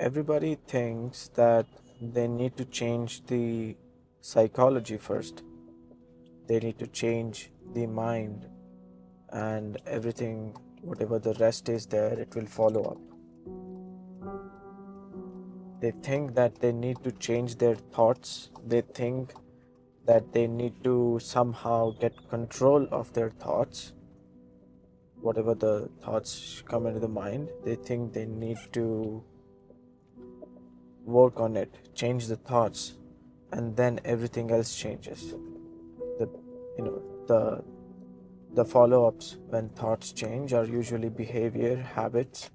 Everybody thinks that they need to change the psychology first. They need to change the mind, and everything, whatever the rest is there, it will follow up. They think that they need to change their thoughts. They think that they need to somehow get control of their thoughts. Whatever the thoughts come into the mind, they think they need to work on it, change the thoughts, and then everything else changes. The you know the follow-ups when thoughts change are usually behavior, habits,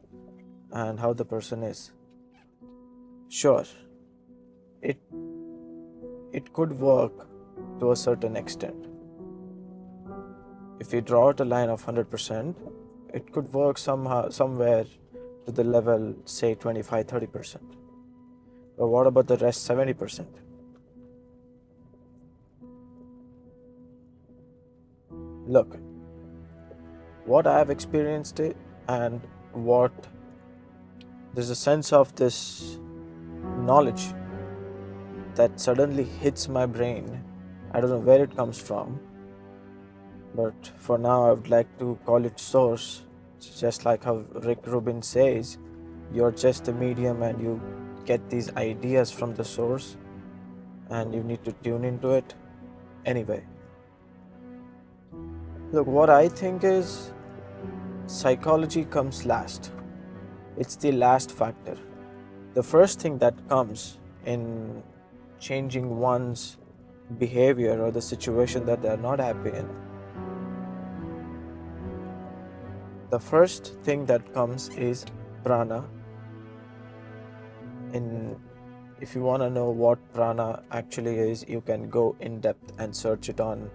and how the person is. Sure, it it could work to a certain extent. If we draw out a line of 100%, it could work somehow somewhere to the level, say 25-30%. But what about the rest 70%? Look, what I have experienced it, and what there's a sense of this knowledge that suddenly hits my brain. I don't know where it comes from, but for now I would like to call it source. It's just like how Rick Rubin says, you're just a medium and you get these ideas from the source and you need to tune into it. Anyway, look, what I think is psychology comes last. It's the last factor. The first thing that comes in changing one's behavior or the situation that they're not happy in, the first thing that comes is prana. If you want to know what prana actually is, you can go in depth and search it on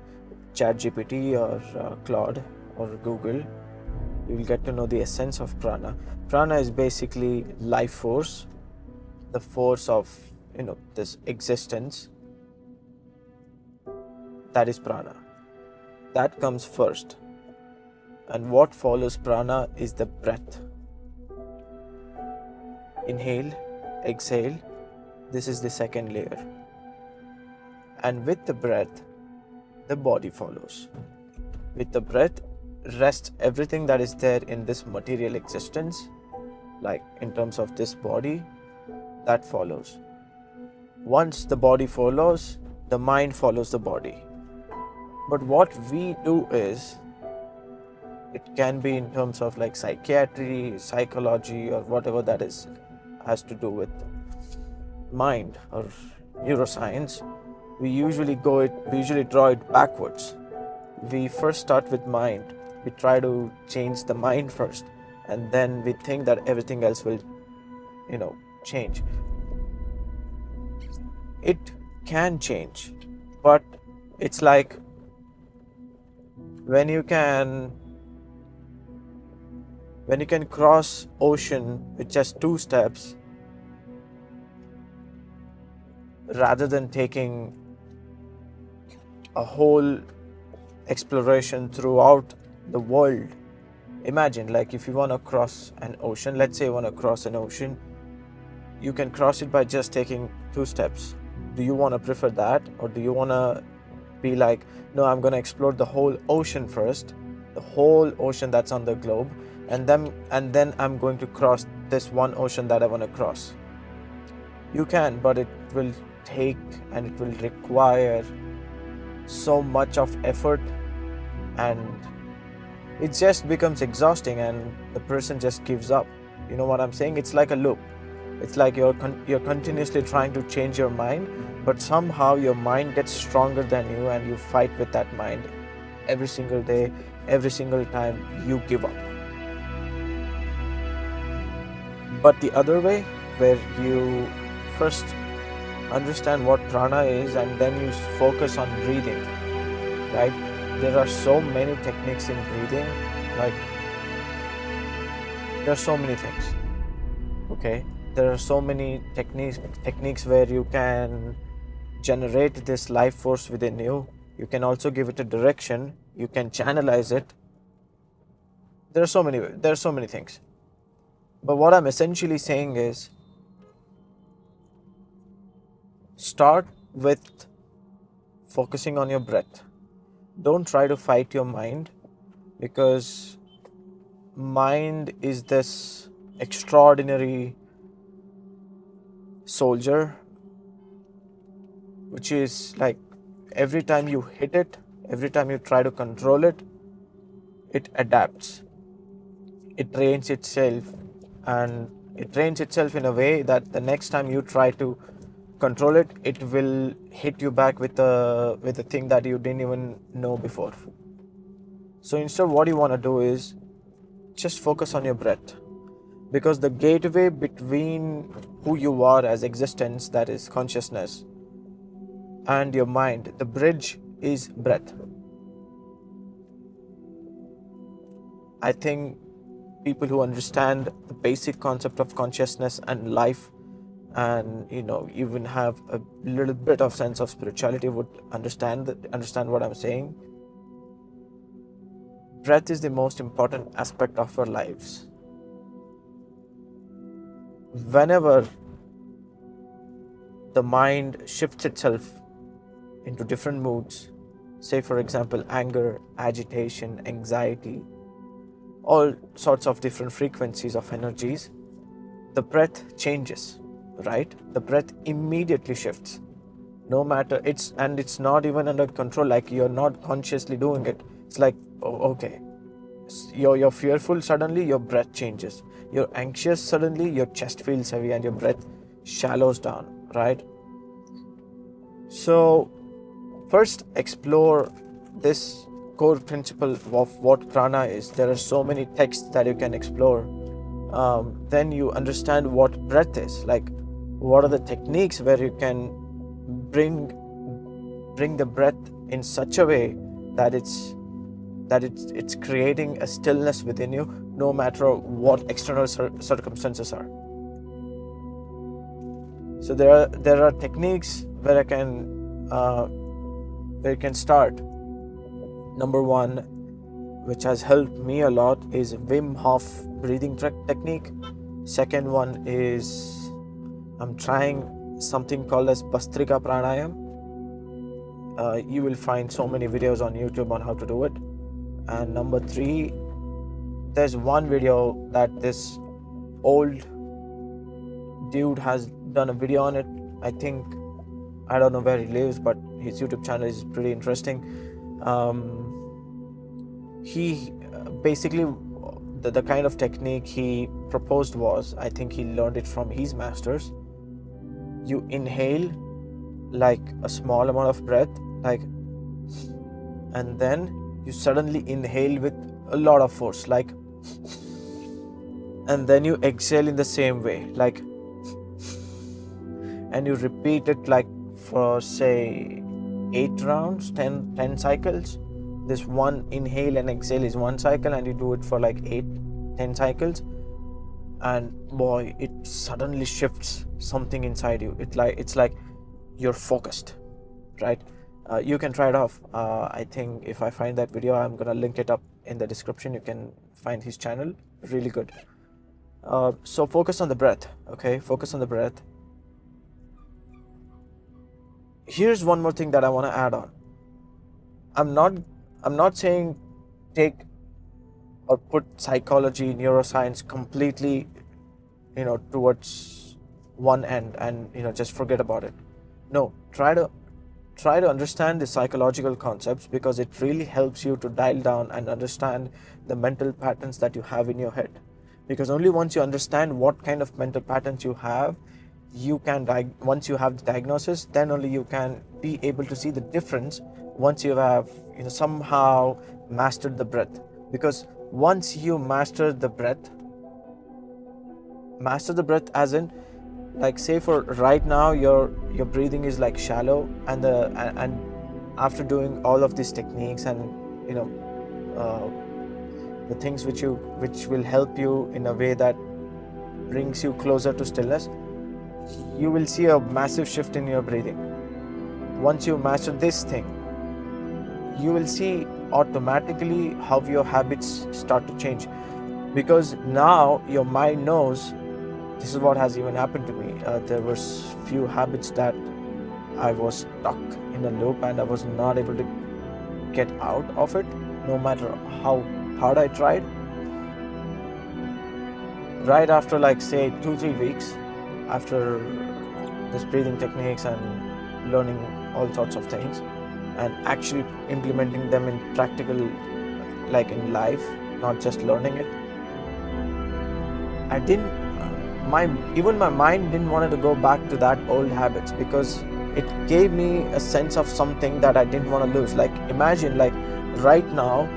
ChatGPT or Claude or Google. You will get to know the essence of prana. Prana is basically life force, the force of this existence. That is prana. That comes first. And what follows prana is the breath. Inhale, exhale. This is the second layer. And with the breath, the body follows. With the breath rests everything that is there in this material existence, like in terms of this body, that follows. Once the body follows, the mind follows the body. But what we do is, it can be in terms of like psychiatry, psychology, or whatever that is, has to do with mind or neuroscience. We usually draw it backwards. We first start with mind. We try to change the mind first, and then we think that everything else will change. It can change, but it's like when you can cross ocean with just 2 steps, rather than taking a whole exploration throughout the world. Imagine, like, if you want to cross an ocean, let's say you want to cross an ocean, you can cross it by just taking 2 steps. Do you want to prefer that, or do you want to be like, no, I'm going to explore the whole ocean first, the whole ocean that's on the globe, and then I'm going to cross this one ocean that I want to cross? You can, but it will take and it will require so much of effort, and it just becomes exhausting and the person just gives up. You know what I'm saying? It's like a loop. It's like you're continuously trying to change your mind, but somehow your mind gets stronger than you and you fight with that mind every single day, every single time you give up. But the other way, where you first understand what prana is and then you focus on breathing, right? There are so many techniques in breathing, like there are so many things, okay? There are so many techniques where you can generate this life force within you. You can also give it a direction. You can channelize it. There are so many things. But what I'm essentially saying is, Start with focusing on your breath. Don't try to fight your mind, because mind is this extraordinary soldier which is like, every time you hit it, every time you try to control it, it adapts. It trains itself, and it trains itself in a way that the next time you try to control it, it will hit you back with a thing that you didn't even know before. So instead, what you want to do is just focus on your breath, because the gateway between who you are as existence, that is consciousness, and your mind, the bridge is breath. I think people who understand the basic concept of consciousness and life, and even have a little bit of sense of spirituality, would understand what I'm saying. Breath is the most important aspect of our lives. Whenever the mind shifts itself into different moods, say for example anger, agitation, anxiety, all sorts of different frequencies of energies, the breath changes, right? The breath immediately shifts. No matter, it's not even under control, like you're not consciously doing it. It's like, oh, okay, you're fearful, suddenly your breath changes. You're anxious, suddenly your chest feels heavy and your breath shallows down, right? So first explore this core principle of what prana is. There are so many texts that you can explore. Then you understand what breath is, like what are the techniques where you can bring the breath in such a way that it's creating a stillness within you, no matter what external circumstances are. So there are techniques where you can start. Number one, which has helped me a lot, is Wim Hof breathing technique. Second one is, I'm trying something called as Bastrika pranayama. You will find so many videos on YouTube on how to do it. And number three, there's one video that this old dude has done a video on it. I don't know where he lives, but his YouTube channel is pretty interesting. He basically, the kind of technique he proposed was, I think he learned it from his masters. You inhale like a small amount of breath, like, and then you suddenly inhale with a lot of force, like, and then you exhale in the same way, like, and you repeat it like for say 8 rounds, 10 cycles. This one inhale and exhale is one cycle, and you do it for like 8-10 cycles, and boy, it suddenly shifts something inside you. It's like you're focused, right? You can try it off. I think if I find that video, I'm gonna link it up in the description. You can find his channel, really good. So focus on the breath, okay? Focus on the breath. Here's one more thing that I want to add on. I'm not saying take or put psychology, neuroscience completely, towards one end and, just forget about it. No, try to understand the psychological concepts, because it really helps you to dial down and understand the mental patterns that you have in your head. Because only once you understand what kind of mental patterns you have, once you have the diagnosis, then only you can be able to see the difference once you have somehow mastered the breath. Because once you master the breath as in, like, say for right now your breathing is like shallow, and after doing all of these techniques and the things which will help you in a way that brings you closer to stillness, you will see a massive shift in your breathing. Once you master this thing, you will see automatically how your habits start to change, because now your mind knows. This is what has even happened to me. There were few habits that I was stuck in a loop and I was not able to get out of it, no matter how hard I tried. Right after, like, say 2-3 weeks after this breathing techniques and learning all sorts of things and actually implementing them in practical, like in life, not just learning it, I didn't even my mind didn't want to go back to that old habits, because it gave me a sense of something that I didn't want to lose. Like, imagine, like, right now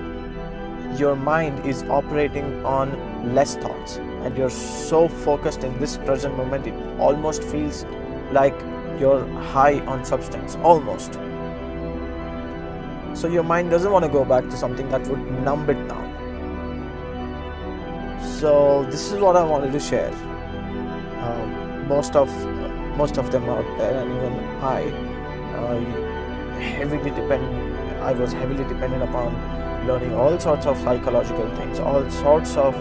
your mind is operating on less thoughts and you're so focused in this present moment, it almost feels like you're high on substance, almost. So your mind doesn't want to go back to something that would numb it down. So this is what I wanted to share. Most of them out there, and even I was heavily dependent upon learning all sorts of psychological things, all sorts of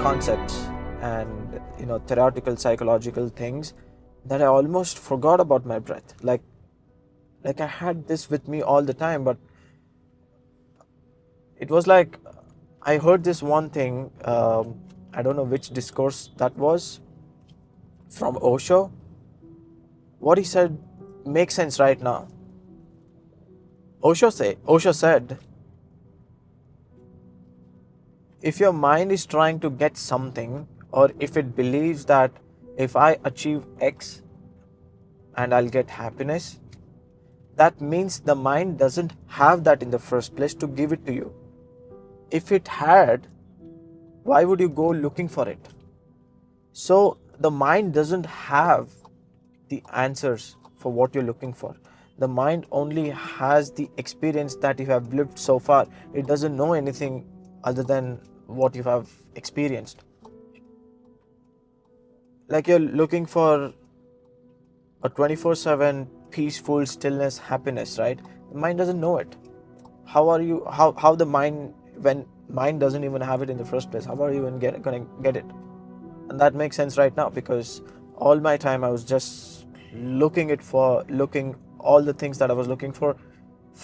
concepts and theoretical psychological things, that I almost forgot about my breath. Like I had this with me all the time, but it was like I heard this one thing, I don't know which discourse that was, from Osho. What he said makes sense right now. Osho said, if your mind is trying to get something, or if it believes that if I achieve X and I'll get happiness, that means the mind doesn't have that in the first place to give it to you. If it had, why would you go looking for it? So the mind doesn't have the answers for what you're looking for. The mind only has the experience that you have lived so far. It doesn't know anything other than what you have experienced. Like, you're looking for a 24/7 peaceful stillness, happiness, right? The mind doesn't know it. How the mind, when mind doesn't even have it in the first place, how are you even gonna get it? And that makes sense right now, because all my time I was just looking all the things that I was looking for,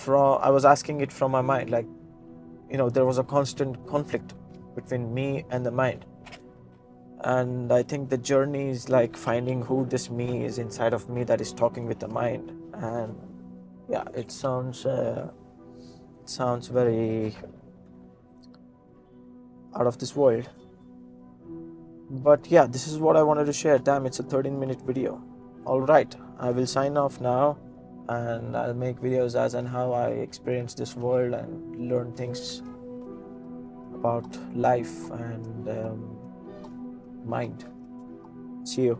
I was asking it from my mind. Like, there was a constant conflict between me and the mind. And I think the journey is like finding who this me is inside of me that is talking with the mind. And yeah, it sounds very out of this world. But yeah, this is what I wanted to share. Damn, it's a 13-minute video. Alright, I will sign off now, and I'll make videos as and how I experience this world and learn things about life and mind. See you.